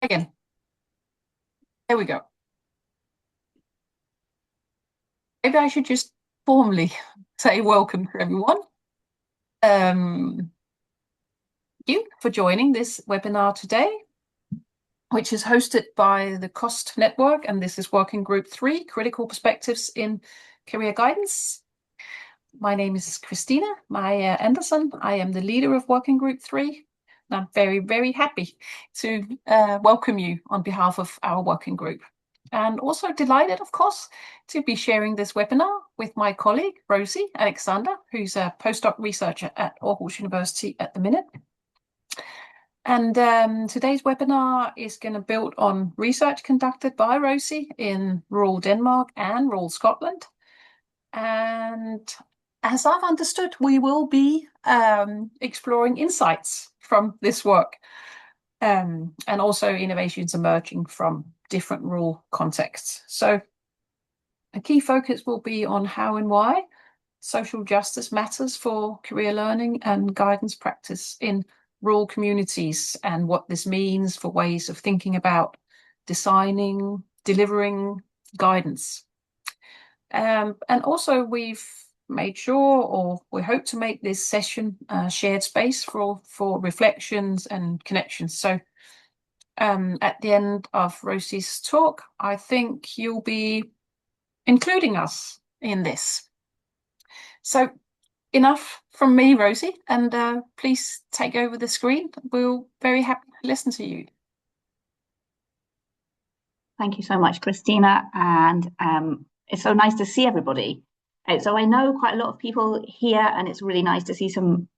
Again, there we go. Maybe I should just formally say welcome to everyone. Um, Thank you for joining this webinar today, which is hosted by the COST Network, and this is Working Group 3, Critical Perspectives in Career Guidance. My name is Christina Maya Anderson. I am the leader of Working Group 3, and I'm very, very happy to welcome you on behalf of our working group. And also delighted, of course, to be sharing this webinar with my colleague, Rosie Alexander, who's a postdoc researcher at Aarhus University at the minute. And today's webinar is going to build on research conducted by Rosie in rural Denmark and rural Scotland. And as I've understood, we will be exploring insights from this work and also innovations emerging from different rural contexts. So a key focus will be on how and why social justice matters for career learning and guidance practice in rural communities, and what this means for ways of thinking about designing, delivering guidance. And also we've made sure, or we hope to make this session a shared space for reflections and connections. So at the end of Rosie's talk, I think you'll be including us in this. So enough from me, Rosie, and please take over the screen. We're very happy to listen to you. Thank you so much, Christina, and it's so nice to see everybody. So I know quite a lot of people here, and it's really nice to see some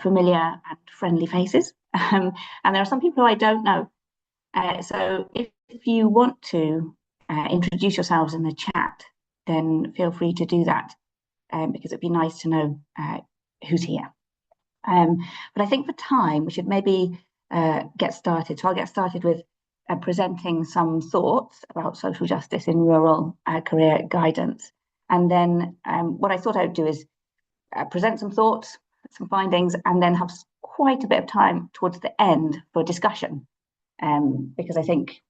familiar and friendly faces. And there are some people who I don't know. So if you want to introduce yourselves in the chat, then feel free to do that, because it'd be nice to know who's here. But I think for time, we should maybe get started. So I'll get started with presenting some thoughts about social justice in rural career guidance. And then what I thought I would do is present some thoughts, some findings, and then have quite a bit of time towards the end for discussion, because I think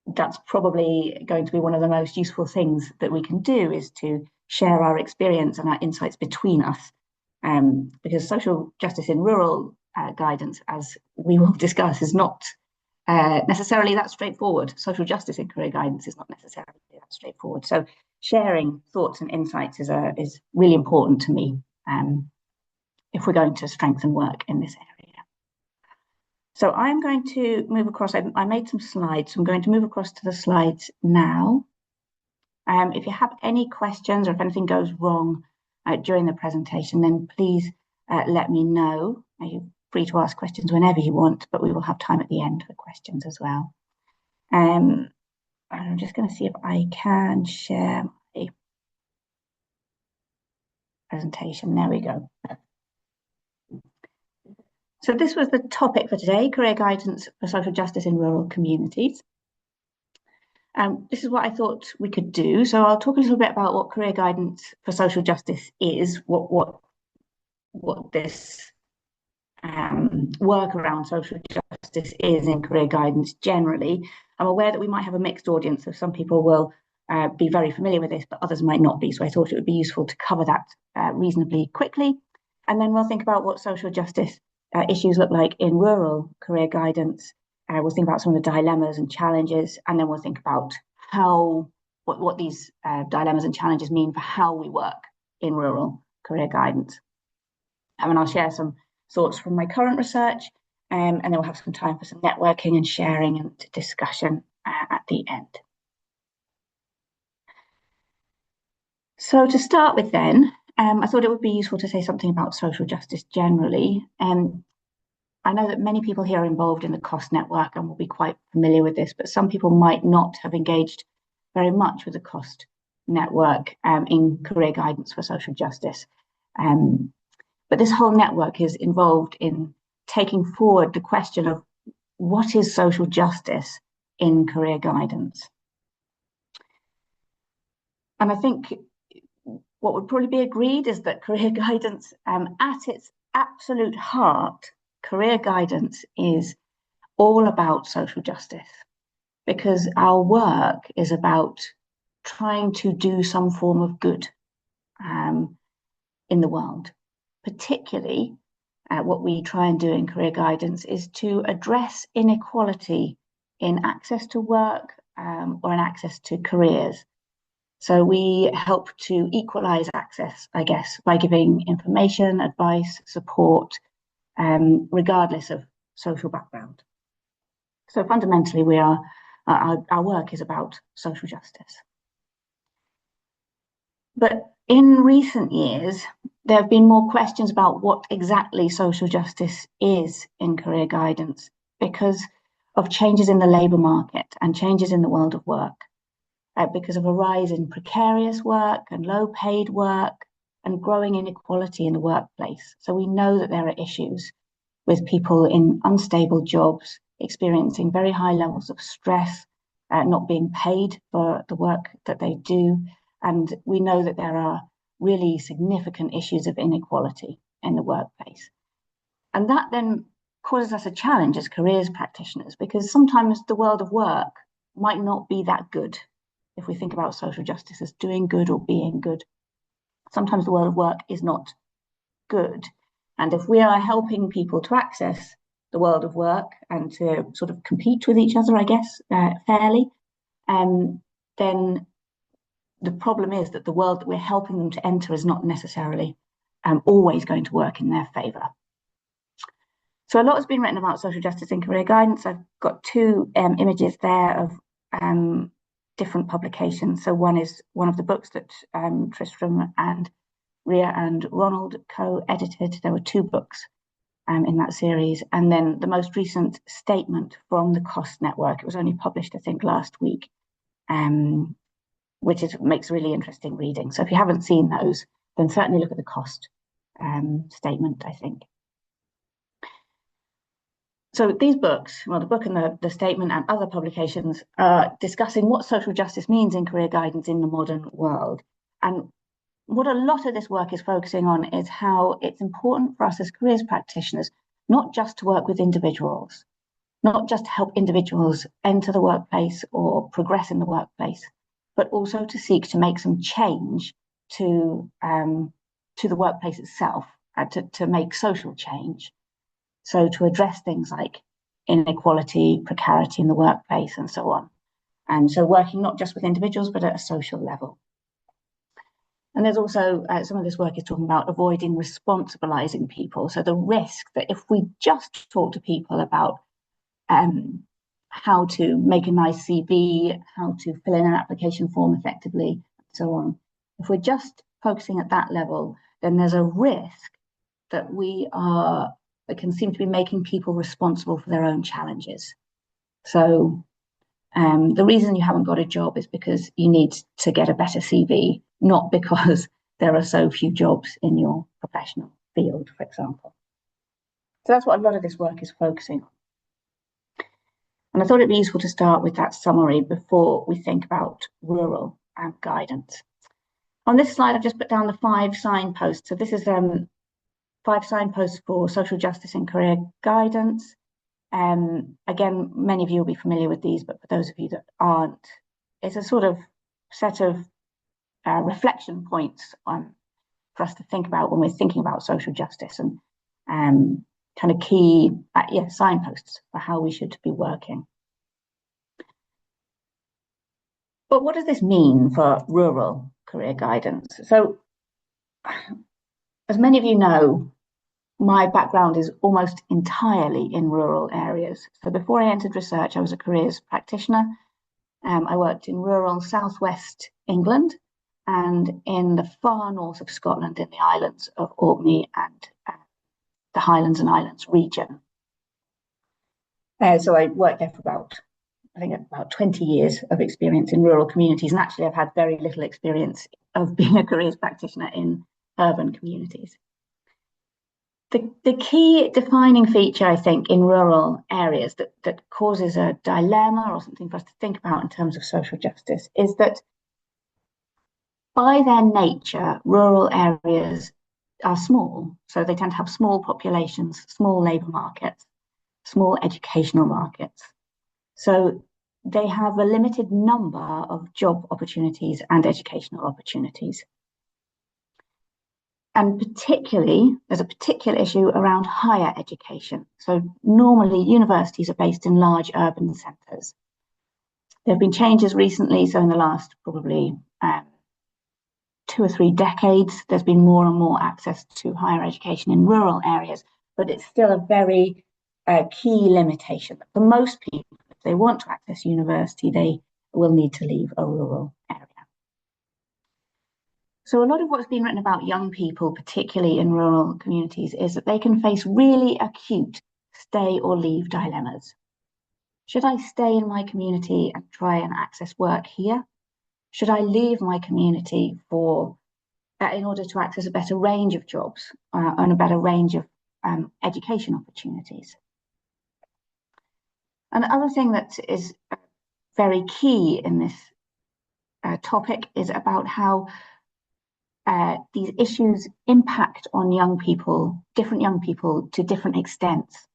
that's probably going to be one of the most useful things that we can do, is to share our experience and our insights between us. Because social justice in rural guidance, as we will discuss, is not necessarily that straightforward. Social justice in career guidance is not necessarily that straightforward. So sharing thoughts and insights is really important to me, if we're going to strengthen work in this area. So I'm going to move across. I made some slides, so I'm going to move across to the slides now. If you have any questions, or if anything goes wrong during the presentation, then please let me know. You're free to ask questions whenever you want, but we will have time at the end for questions as well. I'm just going to see if I can share my presentation. There we go. So this was the topic for today: career guidance for social justice in rural communities. This is what I thought we could do. So I'll talk a little bit about what career guidance for social justice is, what this work around social justice is in career guidance generally. I'm aware that we might have a mixed audience, so some people will be very familiar with this, but others might not be. So I thought it would be useful to cover that reasonably quickly. And then we'll think about what social justice issues look like in rural career guidance. We'll think about some of the dilemmas and challenges, and then we'll think about what these dilemmas and challenges mean for how we work in rural career guidance. And I'll share some thoughts from my current research, and then we'll have some time for some networking and sharing and discussion at the end. So to start with then, I thought it would be useful to say something about social justice generally. I know that many people here are involved in the COST network and will be quite familiar with this, but some people might not have engaged very much with the COST network in career guidance for social justice. But this whole network is involved in taking forward the question of what is social justice in career guidance. And I think what would probably be agreed is that career guidance, at its absolute heart, career guidance is all about social justice because our work is about trying to do some form of good in the world. Particularly, what we try and do in career guidance is to address inequality in access to work or in access to careers. So we help to equalize access, I guess, by giving information, advice, support, regardless of social background. So fundamentally, our work is about social justice. But in recent years, there have been more questions about what exactly social justice is in career guidance because of changes in the labour market and changes in the world of work, because of a rise in precarious work and low paid work and growing inequality in the workplace. So we know that there are issues with people in unstable jobs experiencing very high levels of stress, not being paid for the work that they do. And we know that there are really significant issues of inequality in the workplace. And that then causes us a challenge as careers practitioners, because sometimes the world of work might not be that good. If we think about social justice as doing good or being good, sometimes the world of work is not good. And if we are helping people to access the world of work and to sort of compete with each other, I guess, fairly, then the problem is that the world that we're helping them to enter is not necessarily always going to work in their favour. So a lot has been written about social justice in career guidance. I've got two images there of different publications. So one is one of the books that Tristram and Ria and Ronald co-edited. There were two books in that series. And then the most recent statement from the Cost Network. It was only published, I think, last week, which makes really interesting reading. So if you haven't seen those, then certainly look at the Cost statement, I think. So these books, well, the book and the statement and other publications are discussing what social justice means in career guidance in the modern world. And what a lot of this work is focusing on is how it's important for us as careers practitioners, not just to work with individuals, not just to help individuals enter the workplace or progress in the workplace, but also to seek to make some change to the workplace itself, to make social change. So to address things like inequality, precarity in the workplace, and so on. And so working not just with individuals, but at a social level. And there's also some of this work is talking about avoiding responsibilizing people. So the risk that if we just talk to people about how to make a nice CV, how to fill in an application form effectively, and so on, if we're just focusing at that level, then there's a risk that that can seem to be making people responsible for their own challenges. So the reason you haven't got a job is because you need to get a better CV, not because there are so few jobs in your professional field, for example. So that's what a lot of this work is focusing on. And I thought it'd be useful to start with that summary before we think about rural guidance. On this slide, I've just put down the 5 signposts. So this is 5 signposts for social justice in career guidance. Again, many of you will be familiar with these, but for those of you that aren't, it's a sort of set of reflection points for us to think about when we're thinking about social justice, and kind of key signposts for how we should be working. But what does this mean for rural career guidance? So, as many of you know, my background is almost entirely in rural areas. So before I entered research, I was a careers practitioner. I worked in rural southwest England and in the far north of Scotland in the islands of Orkney and the Highlands and Islands region. So I worked there for about 20 years of experience in rural communities. And actually, I've had very little experience of being a careers practitioner in urban communities. The key defining feature, I think, in rural areas that causes a dilemma or something for us to think about in terms of social justice is that by their nature, rural areas are small. So they tend to have small populations, small labour markets. small educational markets. So they have a limited number of job opportunities and educational opportunities. And particularly, there's a particular issue around higher education. So normally universities are based in large urban centres. There have been changes recently, so in the last probably 2 or 3 decades, there's been more and more access to higher education in rural areas, but it's still a very key limitation. For most people, if they want to access university, they will need to leave a rural area. So a lot of what's been written about young people, particularly in rural communities, is that they can face really acute stay or leave dilemmas. Should I stay in my community and try and access work here? Should I leave my community in order to access a better range of jobs and a better range of education opportunities? And the other thing that is very key in this topic is about how these issues impact on young people, different young people, to different extents.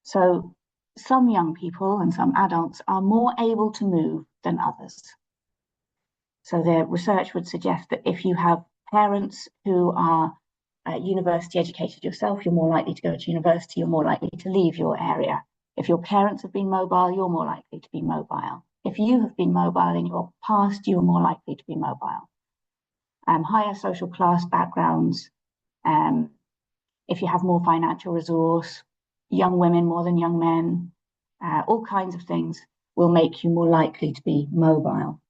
So some young people and some adults are more able to move than others. So the research would suggest that if you have parents who are university educated yourself, you're more likely to go to university, you're more likely to leave your area. If your parents have been mobile, you're more likely to be mobile. If you have been mobile in your past, you're more likely to be mobile. Higher social class backgrounds, if you have more financial resource, young women more than young men, all kinds of things will make you more likely to be mobile.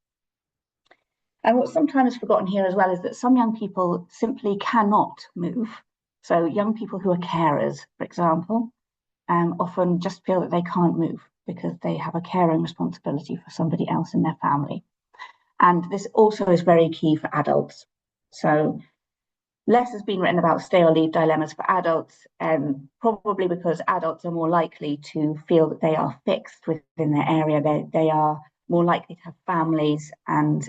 And what's sometimes forgotten here as well is that some young people simply cannot move. So young people who are carers, for example, often just feel that they can't move because they have a caring responsibility for somebody else in their family. And this also is very key for adults. So less has been written about stay or leave dilemmas for adults, probably because adults are more likely to feel that they are fixed within their area. They are more likely to have families and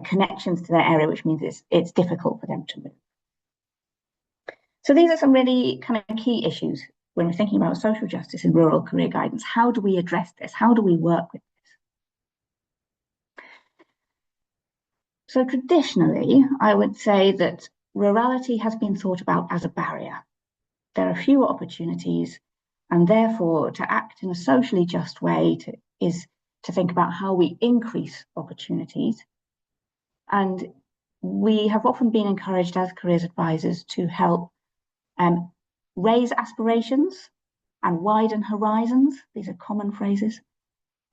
connections to their area, which means it's difficult for them to move. So these are some really kind of key issues when we're thinking about social justice in rural career guidance. How do we address this? How do we work with this? So traditionally, I would say that rurality has been thought about as a barrier. There are fewer opportunities, and therefore to act in a socially just way is to think about how we increase opportunities. And we have often been encouraged as careers advisors to help raise aspirations and widen horizons. These are common phrases.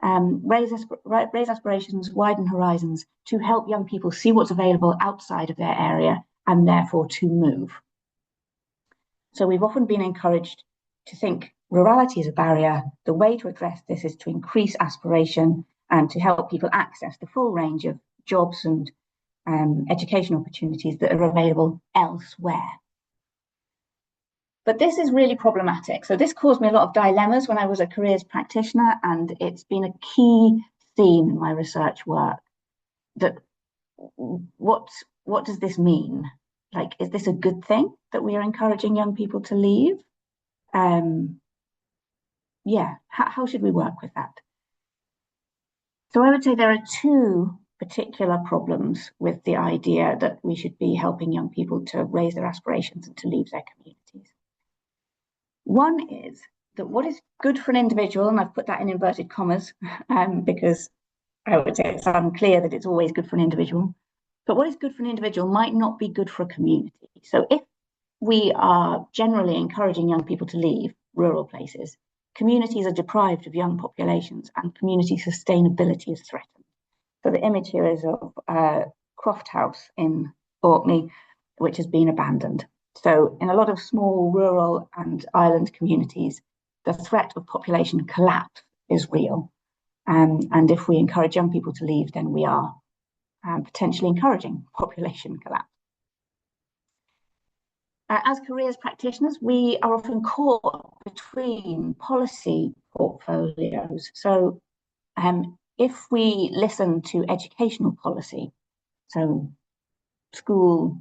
Raise aspirations, widen horizons, to help young people see what's available outside of their area and therefore to move. So we've often been encouraged to think rurality is a barrier. The way to address this is to increase aspiration and to help people access the full range of jobs and education opportunities that are available elsewhere. But this is really problematic. So this caused me a lot of dilemmas when I was a careers practitioner, and it's been a key theme in my research work. That what does this mean? Like, is this a good thing that we are encouraging young people to leave? Yeah, how should we work with that? So I would say there are 2 particular problems with the idea that we should be helping young people to raise their aspirations and to leave their communities. One is that what is good for an individual, and I've put that in inverted commas because I would say it's unclear that it's always good for an individual, but what is good for an individual might not be good for a community. So if we are generally encouraging young people to leave rural places, communities are deprived of young populations and community sustainability is threatened. So the image here is of Croft House in Orkney, which has been abandoned. So in a lot of small rural and island communities, the threat of population collapse is real. And if we encourage young people to leave, then we are potentially encouraging population collapse. As careers practitioners, we are often caught between policy portfolios. So if we listen to educational policy, so school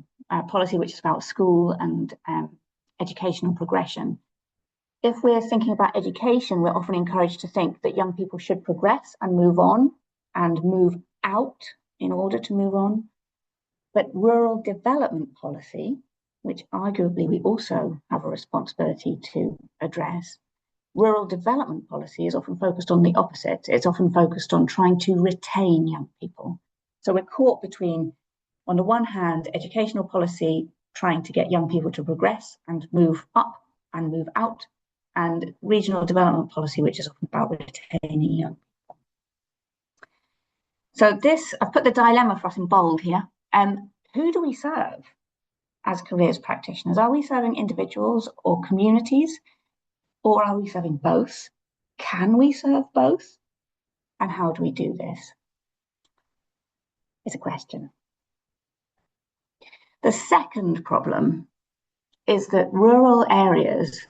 policy, which is about school and educational progression, If we're thinking about education, we're often encouraged to think that young people should progress and move on and move out in order to move on. But rural development policy, which arguably we also have a responsibility to address, rural development policy is often focused on the opposite. It's often focused on trying to retain young people. So we're caught between, on the one hand, educational policy trying to get young people to progress and move up and move out, and regional development policy, which is often about retaining young people. So this, I've put the dilemma for us in bold here. Who do we serve as careers practitioners? Are we serving individuals or communities, or are we serving both? Can we serve both? And how do we do this? It's a question. The second problem is that rural areas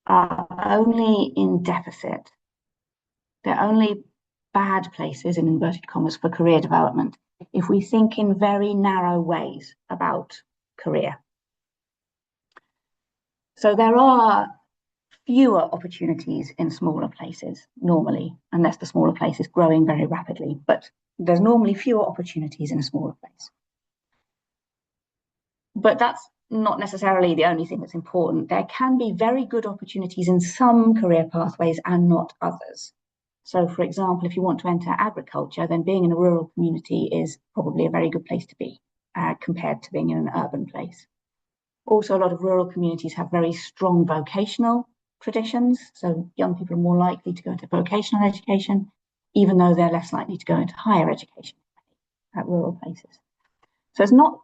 are only in deficit. They're only bad places, in inverted commas, for career development if we think in very narrow ways about career. So there are fewer opportunities in smaller places normally, unless the smaller place is growing very rapidly, but there's normally fewer opportunities in a smaller place. But that's not necessarily the only thing that's important. There can be very good opportunities in some career pathways and not others. So, for example, if you want to enter agriculture, then being in a rural community is probably a very good place to be compared to being in an urban place. Also, a lot of rural communities have very strong vocational traditions. So young people are more likely to go into vocational education, even though they're less likely to go into higher education at rural places. So it's not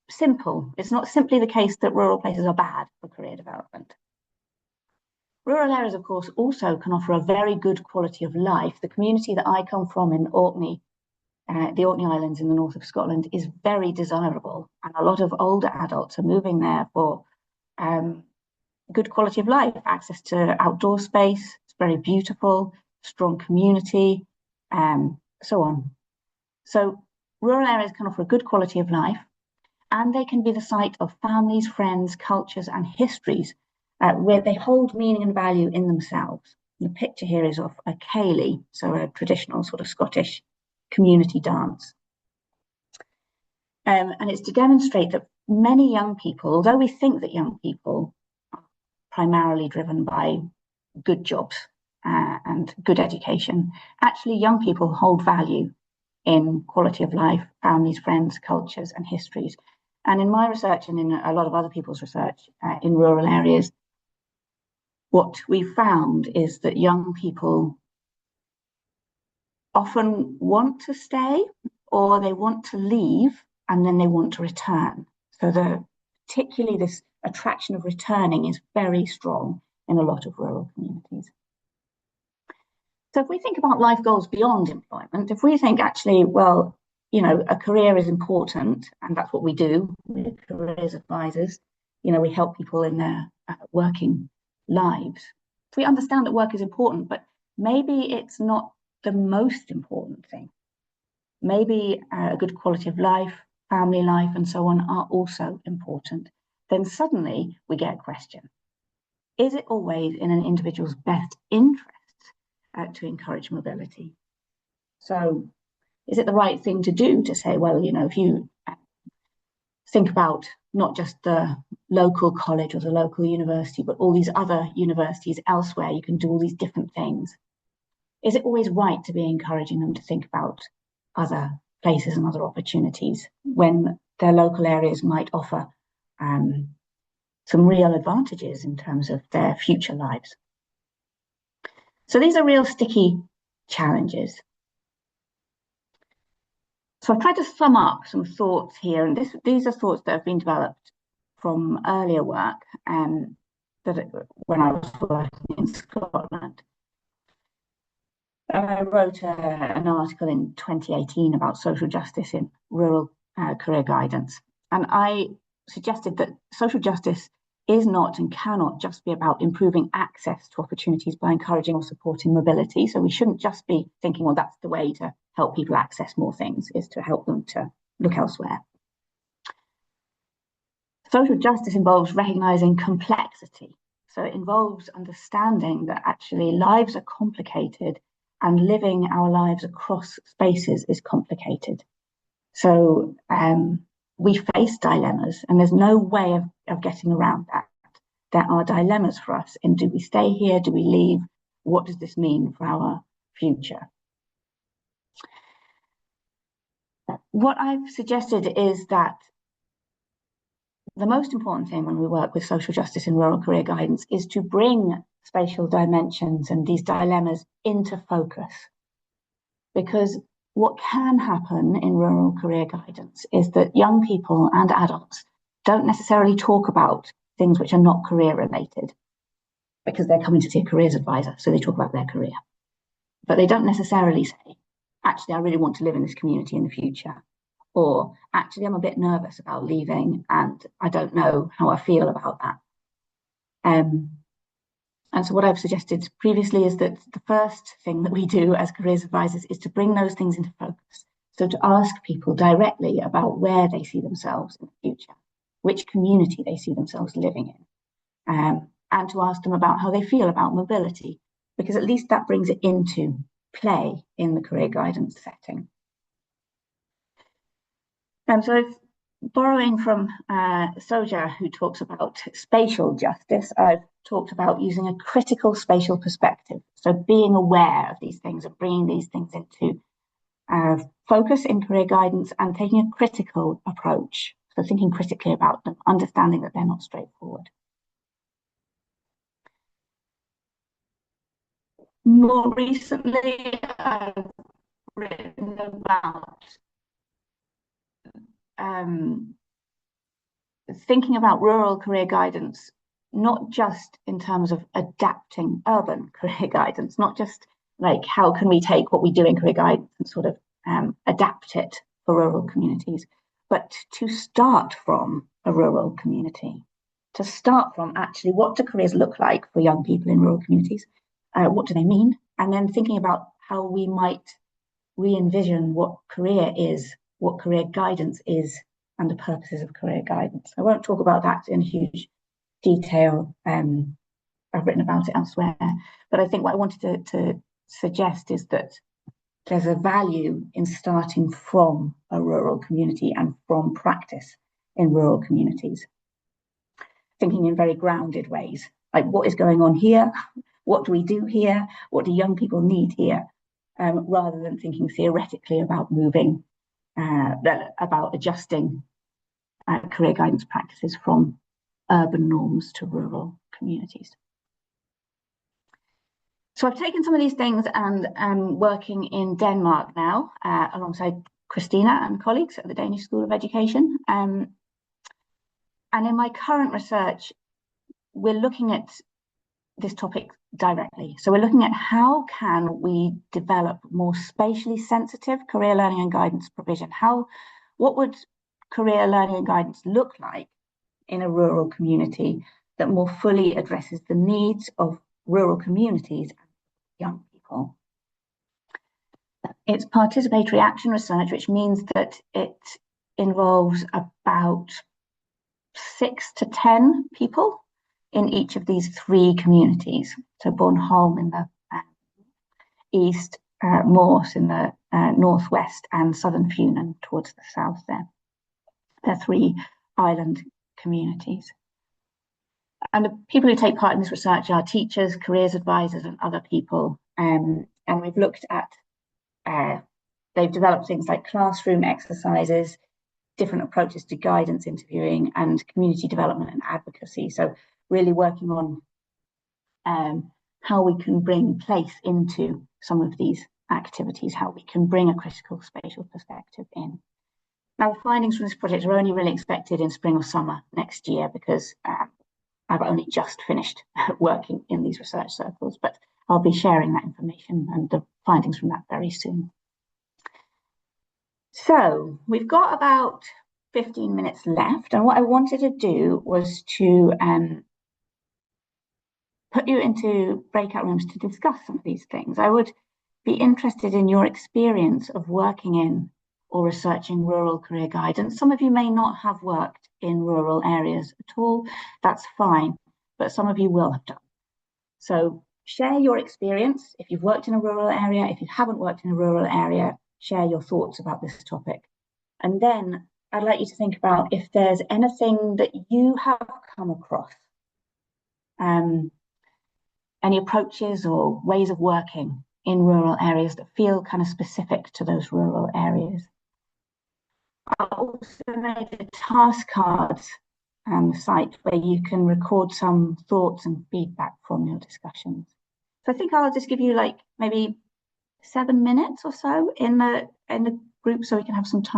simple. It's not simply the case that rural places are bad for career development. Rural areas, of course, also can offer a very good quality of life. The community that I come from in Orkney, the Orkney Islands in the north of Scotland, is very desirable. And a lot of older adults are moving there for good quality of life, access to outdoor space. It's very beautiful, strong community, so on. So rural areas can offer a good quality of life, and they can be the site of families, friends, cultures, and histories where they hold meaning and value in themselves. The picture here is of a ceilidh, so a traditional sort of Scottish community dance. And it's to demonstrate that many young people, although we think that young people are primarily driven by good jobs and good education, actually young people hold value in quality of life, families, friends, cultures, and histories. And in my research and in a lot of other people's research in rural areas, what we found is that young people often want to stay or they want to leave and then they want to return. So particularly this attraction of returning is very strong in a lot of rural communities. So if we think about life goals beyond employment, if we think actually, well, you know, a career is important, and that's what we do, we're careers advisors, you know, we help people in their working lives. If we understand that work is important, but maybe it's not the most important thing. Maybe a good quality of life, family life, and so on are also important. Then suddenly we get a question. Is it always in an individual's best interest to encourage mobility? So is it the right thing to do to say, well, you know, if you think about not just the local college or the local university, but all these other universities elsewhere, you can do all these different things. Is it always right to be encouraging them to think about other places and other opportunities when their local areas might offer some real advantages in terms of their future lives? So these are real sticky challenges. So I've tried to sum up some thoughts here, and these are thoughts that have been developed from earlier work when I was working in Scotland. I wrote an article in 2018 about social justice in rural career guidance, and I suggested that social justice is not and cannot just be about improving access to opportunities by encouraging or supporting mobility. So we shouldn't just be thinking, well, that's the way to help people access more things, is to help them to look elsewhere. Social justice involves recognizing complexity. So it involves understanding that actually lives are complicated and living our lives across spaces is complicated. So we face dilemmas, and there's no way of getting around that. There are dilemmas for us in, do we stay here? Do we leave? What does this mean for our future? What I've suggested is that the most important thing when we work with social justice in rural career guidance is to bring spatial dimensions and these dilemmas into focus. Because what can happen in rural career guidance is that young people and adults don't necessarily talk about things which are not career related, because they're coming to see a careers advisor, so they talk about their career. But they don't necessarily say, actually, I really want to live in this community in the future. Or actually, I'm a bit nervous about leaving and I don't know how I feel about that. And so what I've suggested previously is that the first thing that we do as careers advisors is to bring those things into focus. So to ask people directly about where they see themselves in the future, which community they see themselves living in, and to ask them about how they feel about mobility, because at least that brings it into play in the career guidance setting. So borrowing from Soja, who talks about spatial justice, I've talked about using a critical spatial perspective. So being aware of these things and bringing these things into focus in career guidance and taking a critical approach. So thinking critically about them, understanding that they're not straightforward. More recently, I've written about thinking about rural career guidance, not just in terms of adapting urban career guidance, not just like how can we take what we do in career guidance and sort of adapt it for rural communities, but to start from a rural community, to start from actually what do careers look like for young people in rural communities, what do they mean, and then thinking about how we might re-envision what career is, what career guidance is, and the purposes of career guidance. I won't talk about that in huge detail. I've written about it elsewhere, but I think what I wanted to suggest is that there's a value in starting from a rural community and from practice in rural communities. Thinking in very grounded ways, like what is going on here? What do we do here? What do young people need here? Rather than thinking theoretically about moving, about adjusting career guidance practices from urban norms to rural communities. So I've taken some of these things and I'm working in Denmark now alongside Christina and colleagues at the Danish School of Education. And in my current research, we're looking at this topic directly. So we're looking at how can we develop more spatially sensitive career learning and guidance provision? What would career learning and guidance look like in a rural community that more fully addresses the needs of rural communities and young people? It's participatory action research, which means that it involves about 6 to 10 people in each of these 3 communities. So Bornholm in the east, Mors in the northwest, and southern Funen towards the south there. They're 3 island communities. And the people who take part in this research are teachers, careers advisors, and other people. And we've looked at, they've developed things like classroom exercises, different approaches to guidance interviewing, and community development and advocacy. So really working on how we can bring place into some of these activities, how we can bring a critical spatial perspective in. Now, the findings from this project are only really expected in spring or summer next year, because I've only just finished working in these research circles, but I'll be sharing that information and the findings from that very soon. So we've got about 15 minutes left, and what I wanted to do was to put you into breakout rooms to discuss some of these things. I would be interested in your experience of working in or researching rural career guidance. Some of you may not have worked in rural areas at all. That's fine. but some of you will have done. So share your experience. If you've worked in a rural area, if you haven't worked in a rural area, share your thoughts about this topic. And then I'd like you to think about if there's anything that you have come across, any approaches or ways of working in rural areas that feel kind of specific to those rural areas. I also made a task cards site where you can record some thoughts and feedback from your discussions. So I think I'll just give you like maybe 7 minutes or so in the group so we can have some time